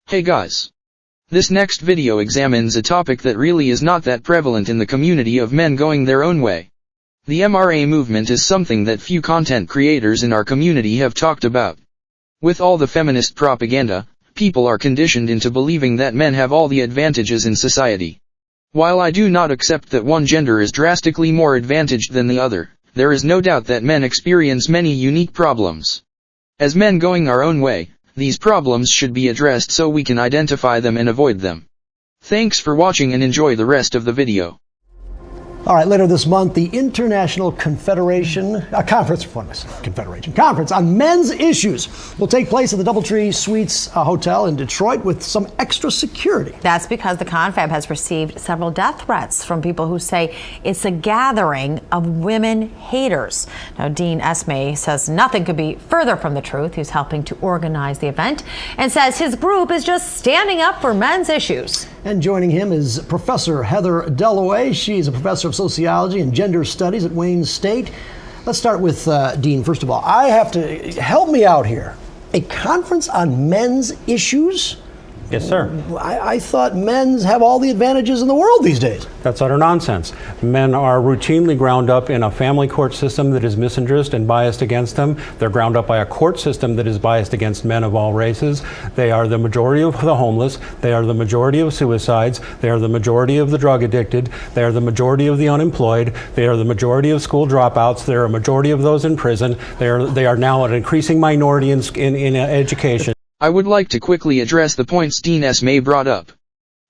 Hey guys. This next video examines a topic that really is not that prevalent in the community of men going their own way. The MRA movement is something that few content creators in our community have talked about. With all the feminist propaganda, people are conditioned into believing that men have all the advantages in society. While I do not accept that one gender is drastically more advantaged than the other, there is no doubt that men experience many unique problems. As men going our own way, these problems should be addressed so we can identify them and avoid them. Thanks for watching and enjoy the rest of the video. All right, later this month, the International Conference on Men's Issues will take place at the DoubleTree Suites Hotel in Detroit with some extra security. That's because the confab has received several death threats from people who say it's a gathering of women haters. Now, Dean Esme says nothing could be further from the truth. He's helping to organize the event and says his group is just standing up for men's issues. And joining him is Professor Heather Dalloway. She's a professor of sociology and gender studies at Wayne State. Let's start with Dean. First of all, I have to help me out here. A conference on men's issues? Yes, sir. I thought men's have all the advantages in the world these days. That's utter nonsense. Men are routinely ground up in a family court system that is misandrist and biased against them. They're ground up by a court system that is biased against men of all races. They are the majority of the homeless. They are the majority of suicides. They are the majority of the drug addicted. They are the majority of the unemployed. They are the majority of school dropouts. They are a majority of those in prison. They are now an increasing minority in education. I would like to quickly address the points Dean Esme brought up.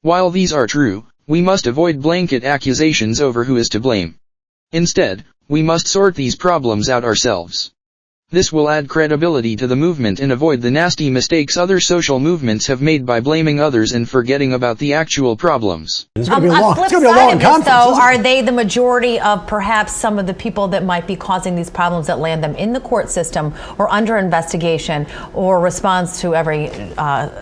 While these are true, we must avoid blanket accusations over who is to blame. Instead, we must sort these problems out ourselves. This will add credibility to the movement and avoid the nasty mistakes other social movements have made by blaming others and forgetting about the actual problems. It's going to be a Flip long side of this, though, are they the majority of perhaps some of the people that might be causing these problems that land them in the court system or under investigation or responds to every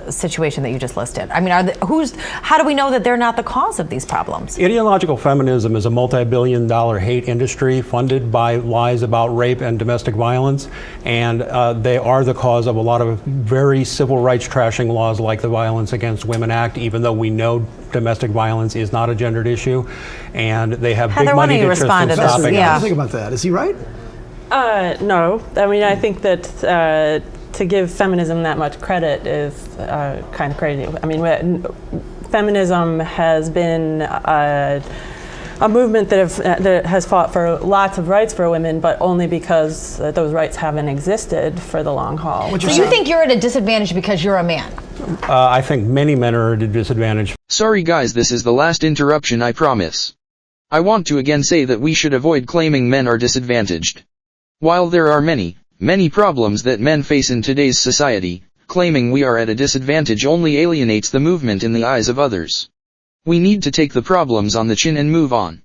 situation that you just listed? I mean, how do we know that they're not the cause of these problems? Ideological feminism is a multi-billion-dollar hate industry funded by lies about rape and domestic violence. And they are the cause of a lot of very civil rights trashing laws like the Violence Against Women Act, even though we know domestic violence is not a gendered issue. And they have Heather, big money interests in stopping it. What do you think about that? Is he right? No. I mean, I think that to give feminism that much credit is kind of crazy. I mean, feminism has been a movement that has fought for lots of rights for women, but only because those rights haven't existed for the long haul. So you think you're at a disadvantage because you're a man? I think many men are at a disadvantage. Sorry guys, this is the last interruption, I promise. I want to again say that we should avoid claiming men are disadvantaged. While there are many problems that men face in today's society, claiming we are at a disadvantage only alienates the movement in the eyes of others. We need to take the problems on the chin and move on.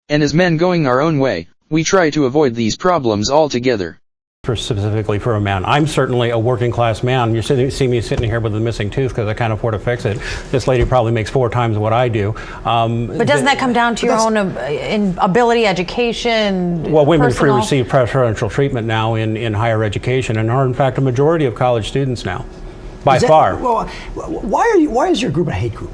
And as men going our own way, we try to avoid these problems altogether. Specifically for a man. I'm certainly a working class man. You see me sitting here with a missing tooth because I can't afford to fix it. This lady probably makes 4 times what I do. But doesn't that come down to your own ability, education, Well, women receive personal? preferential treatment now in higher education and are in fact a majority of college students now, by far. Well, why is your group a hate group?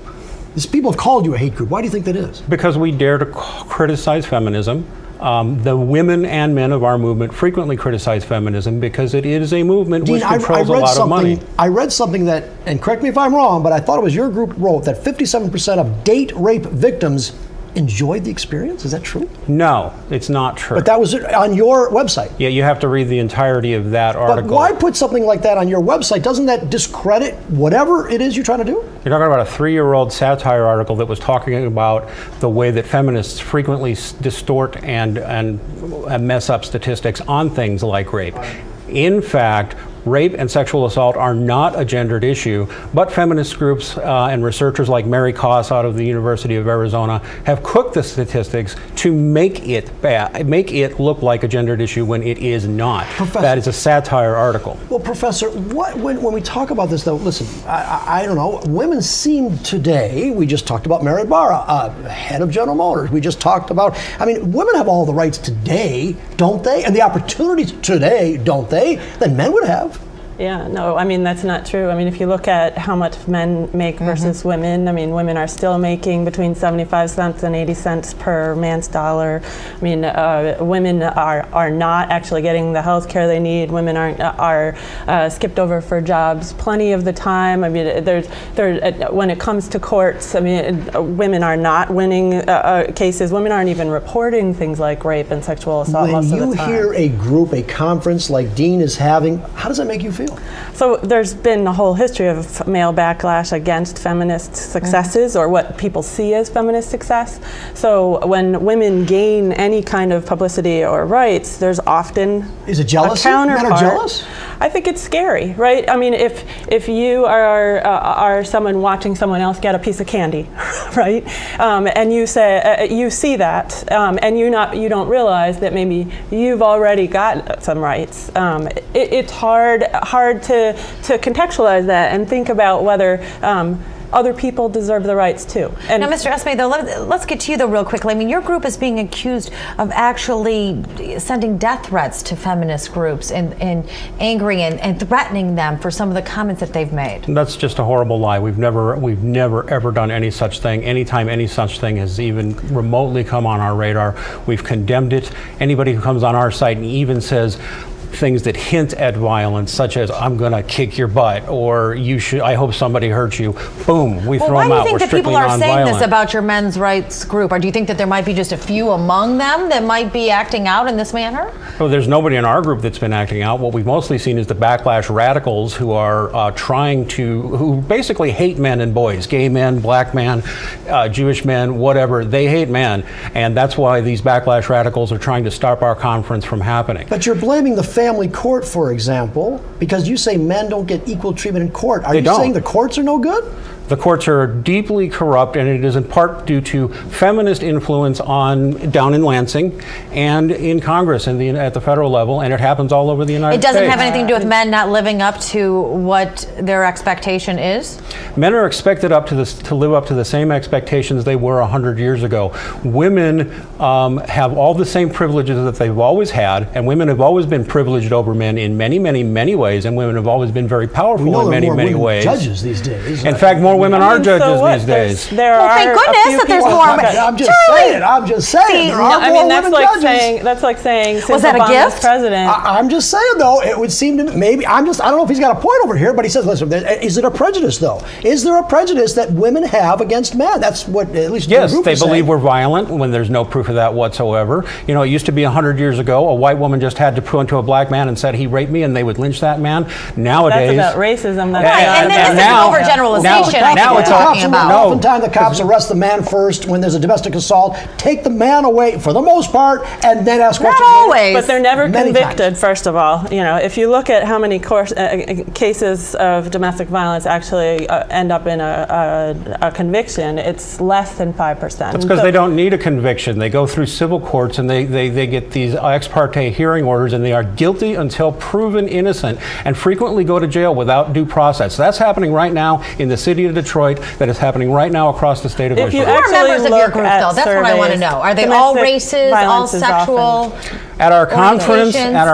These people have called you a hate group. Why do you think that is? Because we dare to criticize feminism. The women and men of our movement frequently criticize feminism because it is a movement which controls a lot of money. I read something that, and correct me if I'm wrong, but I thought it was your group wrote that 57% of date rape victims enjoyed the experience. Is that true? No, it's not true. But that was on your website. Yeah, you have to read the entirety of that article. But why put something like that on your website? Doesn't that discredit whatever it is you're trying to do? You're talking about a 3-year-old satire article that was talking about the way that feminists frequently distort and mess up statistics on things like rape. In fact, rape and sexual assault are not a gendered issue, but feminist groups and researchers like Mary Koss out of the University of Arizona have cooked the statistics to make it look like a gendered issue when it is not. Professor, that is a satire article. Well, Professor, when we talk about this, though, listen, I don't know. Women seem today, we just talked about Mary Barra, head of General Motors. We just talked about, I mean, women have all the rights today, don't they? And the opportunities today, don't they? That men would have. Yeah, no, I mean, that's not true. I mean, if you look at how much men make versus women, I mean, women are still making between 75 cents and 80 cents per man's dollar. I mean, women are not actually getting the health care they need. Women are skipped over for jobs plenty of the time. I mean, when it comes to courts, I mean, women are not winning cases. Women aren't even reporting things like rape and sexual assault most of the time. When you hear a group, a conference like Dean is having, how does that make you feel? So there's been a whole history of male backlash against feminist successes, or what people see as feminist success. So when women gain any kind of publicity or rights, there's often Is it jealousy? a counterpart. Men are jealous? I think it's scary, right? I mean, if you are someone watching someone else get a piece of candy, right, and you say you see that, and you don't realize that maybe you've already got some rights. It's hard to contextualize that and think about whether other people deserve the rights too. And now, Mr. Esme, though, let's get to you though real quickly. I mean, your group is being accused of actually sending death threats to feminist groups and angering and threatening them for some of the comments that they've made. That's just a horrible lie. We've never ever done any such thing. Anytime any such thing has even remotely come on our radar, we've condemned it. Anybody who comes on our site and even says things that hint at violence, such as "I'm going to kick your butt" or "You should," "I hope somebody hurts you," boom, we throw them out. Why do you think that people are saying this nonviolent. about your men's rights group? Or do you think that there might be just a few among them that might be acting out in this manner? Well, there's nobody in our group that's been acting out. What we've mostly seen is the backlash radicals who are who basically hate men and boys, gay men, black men, Jewish men, whatever. They hate men, and that's why these backlash radicals are trying to stop our conference from happening. But you're blaming the family court, for example, because you say men don't get equal treatment in court. Are you saying the courts are no good? The courts are deeply corrupt, and it is in part due to feminist influence down in Lansing and in Congress and at the federal level, and it happens all over the United States. It doesn't have anything to do with men not living up to what their expectation is? Men are expected to live up to the same expectations they were 100 years ago. Women have all the same privileges that they've always had, and women have always been privileged over men in many, many, many ways, and women have always been very powerful in many, many ways. Judges these days. In fact, more women are judges these days. Thank goodness that there's more. I'm just saying. There are more women judges. That's like saying, was that a gift? President. I'm just saying, though, it would seem to maybe, I don't know if he's got a point over here, but he says, listen, is it a prejudice, though? Is there a prejudice that women have against men? That's what at least yes, they believe we're violent when there's no proof of that whatsoever. You know, it used to be 100 years ago, a white woman just had to point to a black man and said he raped me, and they would lynch that man. Nowadays, that's about racism. And then this is overgeneralization. Now it's talking about. Oftentimes the cops arrest the man first when there's a domestic assault, take the man away for the most part, and then ask questions. Not always. But they're never convicted, times. First of all. You know, if you look at how many cases of domestic violence actually end up in a conviction, it's less than 5%. That's because they don't need a conviction. They go through civil courts and they get these ex parte hearing orders, and they are guilty until proven innocent, and frequently go to jail without due process. That's happening right now in the city of Detroit. That is happening right now across the state of Michigan. Who are members of your group, though? That's what I want to know. Are they all races, all sexual? At our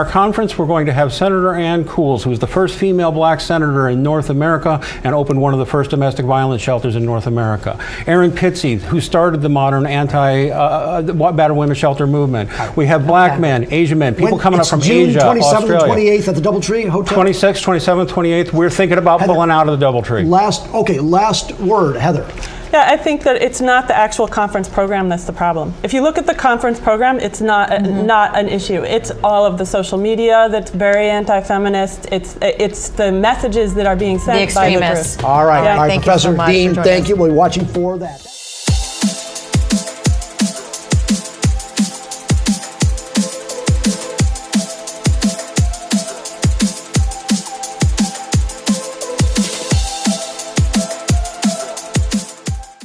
conference, we're going to have Senator Ann Cools, who is the first female black senator in North America and opened one of the first domestic violence shelters in North America. Aaron Pitsey, who started the modern anti-battered women shelter movement. We have black men, Asian men, people coming up from Asia, June 27th and Australia. 28th at the Doubletree Hotel. 26th, 27th, 28th. We're thinking about pulling out of the Doubletree. Last word, Heather. Yeah, I think that it's not the actual conference program that's the problem. If you look at the conference program, it's not an issue. It's all of the social media that's very anti-feminist. It's the messages that are being sent by the group. All right, Thank Professor you so much Dean, for thank you. We're watching for that.